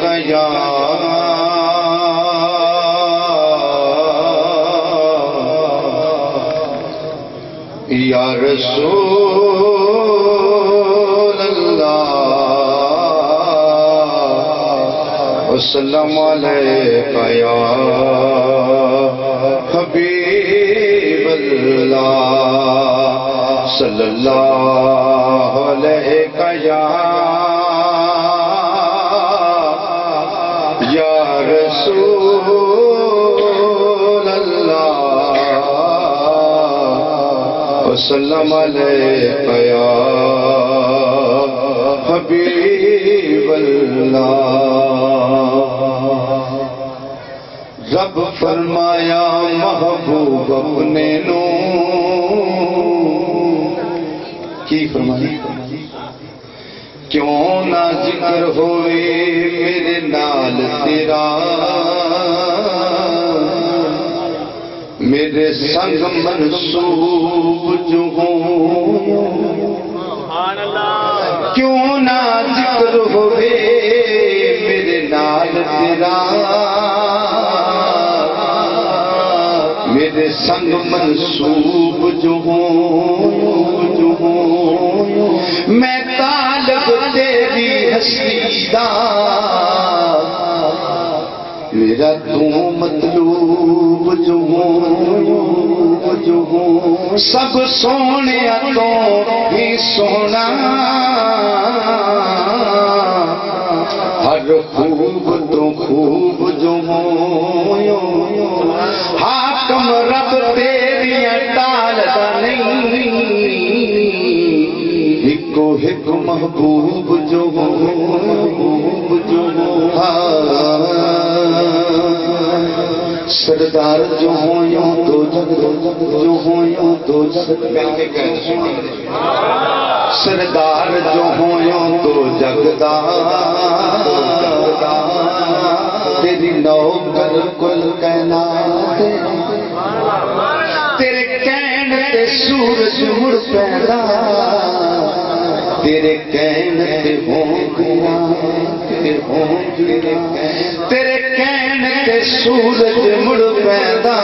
یا یا رسول اللہ وسلم علیکہ یا حبیب اللہ صلی اللہ علیکہ یا رسول اللہ وسلم علیکہ یا حبیب اللہ رب فرمایا محبوب اپنے نو کی فرمایا کیوں نہ ذکر ہوئے میرے نال تیرا میرے سنگ منسوب جو ہوں کیوں نہ ذکر ہوئے میرے نال تیرا میرے سنگ منسوب جو ہوں میں طالب تیری ہستی دا میرا تو مطلوب جو ہوں سب سونے تو ہی سونا ہر خوب تو خوب جو ہوں حاکم رب تیری ٹالتا نہیں ہکو ہک محبوب جو سردار جو ہوں یوں تو جگ جو ہوں یوں تو جگ سردار جو ہوں یوں تو جگدا تیری نوکر کل کائنات تیرے کہن تے سورج مڑ پیدا تیرے کہن تے ہونگیاں تیرے کہن تے سورج مڑ پیدا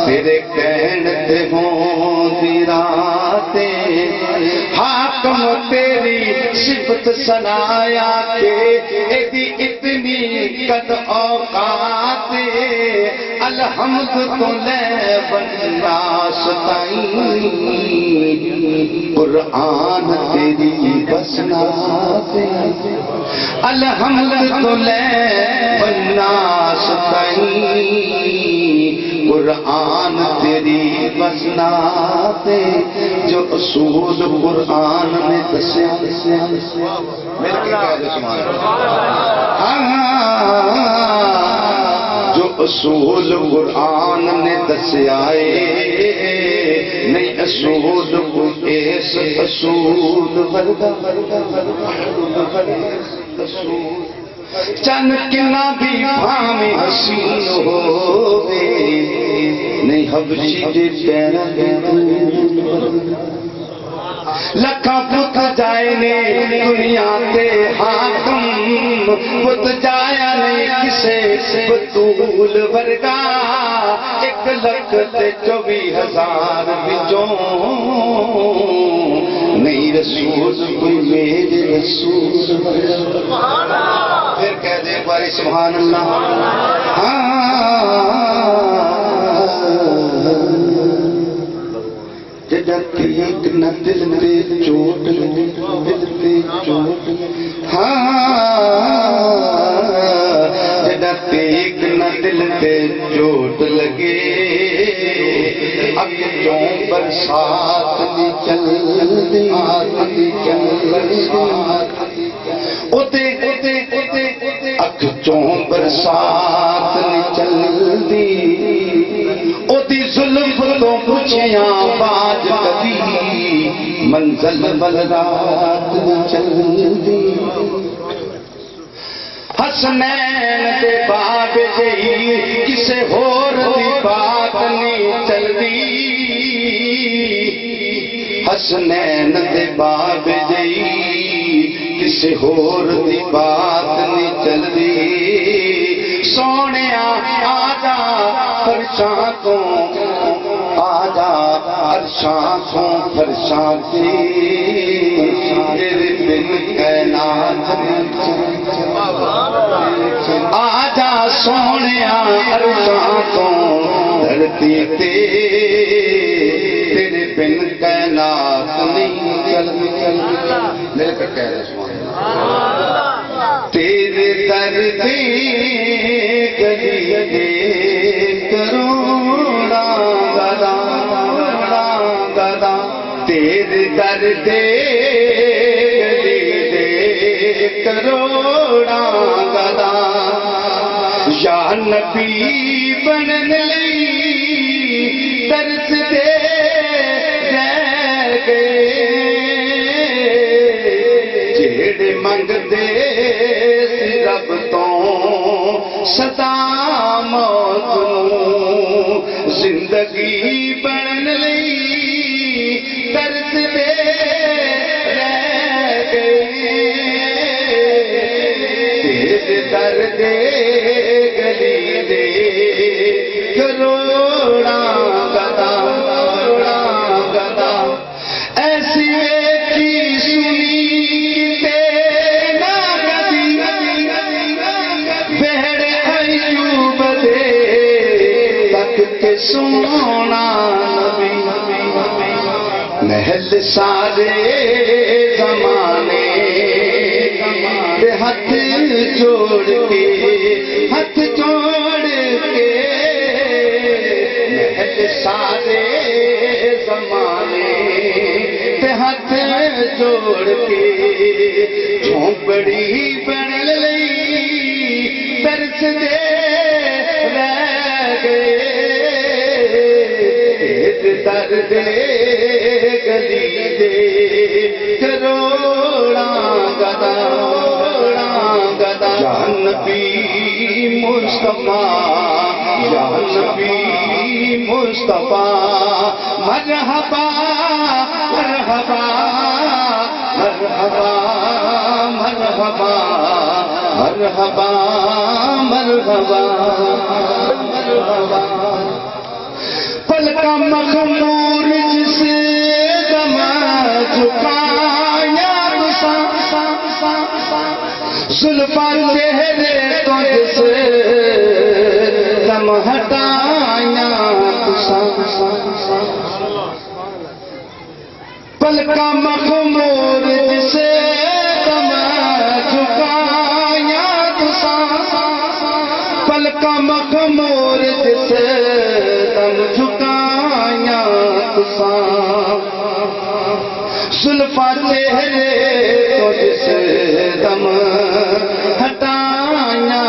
تیرے کہن تے ہوندی راتیں حاکم تیری صفت سنایا کہ ایدی اتنی قد اوقات الحمد تو لے بناس تائیں قرآن تیری بسنات الحمد تو لے بناس تائیں قرآن تیری بسنات جو اصول قرآن میں دسیا جو اصول قرآن نے دسیائے نہیں اصول کو ایس اصول چند کنا بھی بھامی حسین ہو نہیں حبشی دے پیرا لکھا پت جائے نے دنیا تے حاکم پت جایا نہیں کسے بطول ورگا 1,24,000 بچوں نہیں رسول کوئی میرے رسول پھر کہہ دے باری سبحان اللہ جدہ ایک نہ دل پہ چوٹ لگے دل پہ چوٹ جدہ ایک نہ دل پہ چوٹ لگے اب کیوں برسات بھی چل دی اب کیوں برسات نہیں چل دی ظلم تو پوچھیاں باج کبھی منزل بلرات چل دی حسنین دے باب جئی کسے ہور دی بات نہیں چل دی حسنین دے باب جئی کسی ہور دی بات نہیں چل دی سونے آجا فرشاں تو آجا عرشاں تو فرشاں دی تیرے بن کائنات آجا سونے عرشاں تو دھرتی تیرے بن کائنات نہیں چل میرے پہ کہہ رہے سبحان تیرے در دے گلی دے کروڑا گدا تیرے در دے گلی دے کروڑا گدا یا نبی بنن لئی درس دے رہ گئے جیڑے منگ دے سی رب تو سدا موت نوں زندگی بنن لئی درس دے رہ گئے تیرے در دے گلی دے کروڑا گدا ایسی ویکھی سنی تے نہ کبھی بہڑے ایوب دے تک کے سونا نبی محل سارے زمانے دے ہاتھ جوڑ کے محل سارے زمانے تے ہاتھ جوڑ کے جھونپڑی بن لئی درس دے رہ گئے در دے گلی دے کروڑا گدا یا نبی مصطفیٰ یا نبی مصطفیٰ مرحبا مرحبا مرحبا مرحبا مرحبا مرحبا مرحبا پلکا مخمور جس دم جھکایا زلفاں چہرے تو جس دم ہٹایا پلکا مخمور جس دم جھکایا پلکا مخمور جس دم جھکایا زلفاں چہرے تو جس دم ہٹایا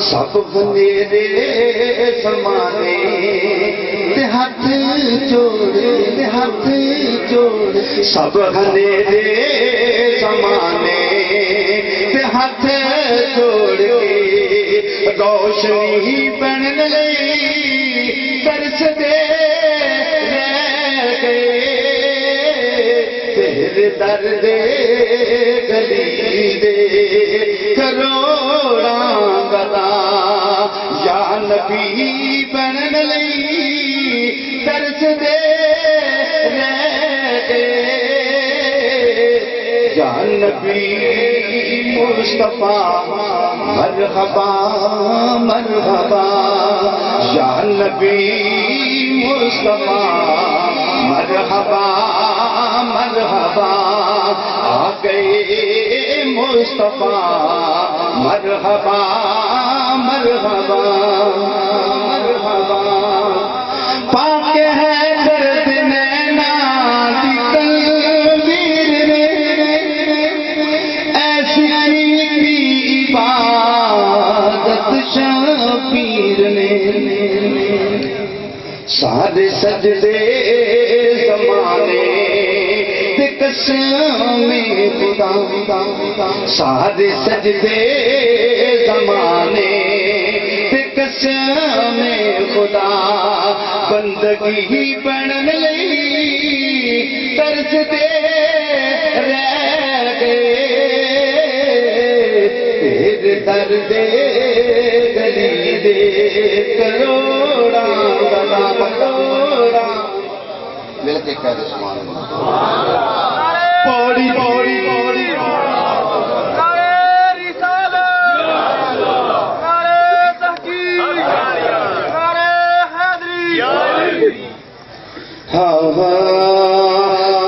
سب بنیرے زمانے تے ہاتھ جوڑ سب بنیرے زمانے تے ہاتھ جوڑ کے روشنی بنن لئی درس دے رہ گئے تیرے در دے گلی دے کروڑا گدا یا نبی بنن لئی درس دے رہ گئے یا نبی مصطفیٰ مرحبا مرحبا یا نبی مصطفیٰ مرحبا مرحبا آ گئے مصطفیٰ مرحبا مرحبا مرحبا پاک ہے درد نینا دی تنویر نے ایسی کی عبادت شبیر نے سارے سجدے زمانے تے قسم خدا سارے سجدے زمانے تے قسم خدا بندگی بنن لئی ترس دے رہ درد گلی دے کروڑا گدا کروڑا مل کے کہہ دے سبحان اللہ پوڑی پوڑی پوڑی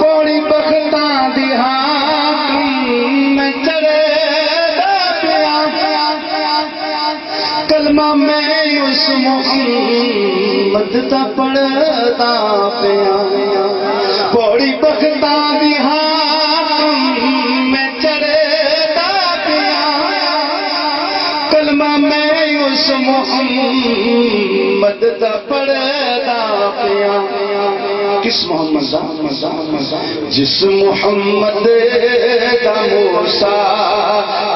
پوڑی بختاں دی حاکم میں چڑھے پیا کلمہ میں اس محمد دا پڑھتا پیا پوڑی بختاں دی حاکم میں چڑھے پیا کلمہ میں اس محمد دا پڑھتا پیا کس محمد جس محمد کا موسیٰ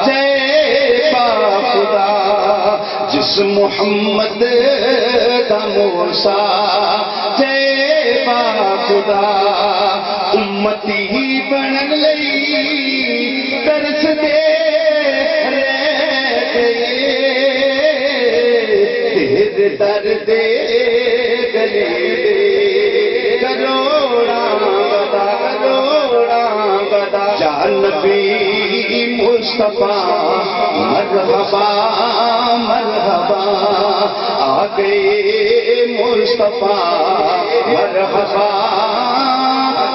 جے با خدا جس محمد کا موسیٰ جے با خدا امتی بنن لئی ترس دے رہتے تیرے درد گلے یا نبی مصطفیٰ مرحبا مرحبا آگے مصطفیٰ مرحبا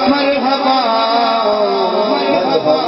مرحبا مرحبا